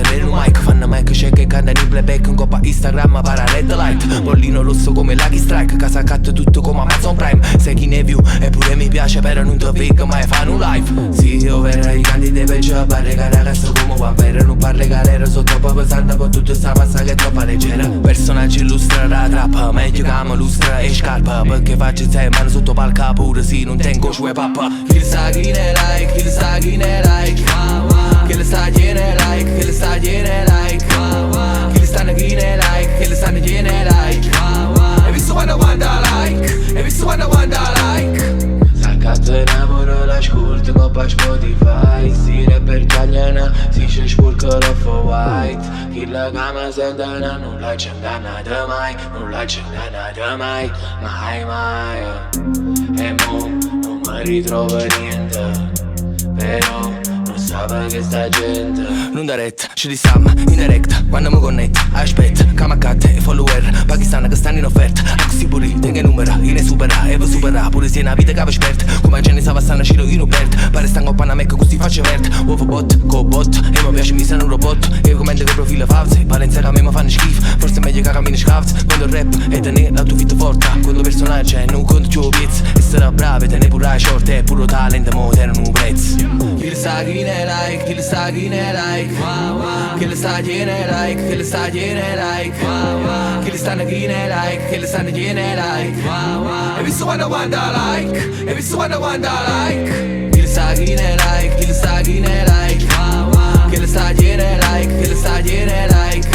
tenere un mic. Fanno mic c'è che cantano in playback in coppa Instagram para red light. Bollino rosso come Lucky Strike, casa cat tutto come Amazon Prime. Sei chi ne view e pure mi piace però non ti vedo mai fanno un live. Sì, io verrei i canti dei peggio a barre ragazzo come vampire. Non parle galera, sono troppo pesante per tutto sta passa che è troppo leggera. Personaggi illustra la trappa, meglio che mi lustra e scarpa. Perché faccio sei mano sotto palca pure sì, non tengo sue pappa. Chi le sta chi ne like, chi le sta chi ne like. Chi le sta chi ne like, chi le sta chi ne like. Chi le stanno chi ne like, chi le stanno chi ne like. E visto quando like, e visto quando like. Saccato in amore l'ascolto coppa Spotify. Si rapper cagnana, si c'è spurco l'offo white. Chi la cama sentana, non la c'è ingannata mai. Non la c'è ingannata mai, mai mai. E mo non mi ritrovo niente, però non sape che sta gente non da retta, ci diciamo in diretta. Quando mi connetto, aspetta, camacatte e follower Pakistan che stanno in offerta. A così pure, tenga numero, io ne supera e vi supera. Pure se è una vita che va sperta, come gente sa passare a in Uberta. Pare stanno a Mecca così faccio verde. Uovo bot, co bot, e mi piace mi sono un robot. E commento che profilo false, Valencia che a me mi fanno schifo. Forse è meglio che cammini scalzi. Quando il rap è tenere la tua vita forte, quando personaggio è non conto ciò pezzo. E sarà bravo, tenere pure la short e pure talento, mo tenere un prezzo. Chi le sta chi ne like, chi le sta chi ne like. Chi le sta chi ne like, chi le sta chi ne like. Chi le stanno chi ne like, chi le stanno chi ne like. E visto quando like, e visto quando like. Chi le sta chi ne like, chi le sta chi ne like. Chi le sta chi ne like, chi le sta chi ne like.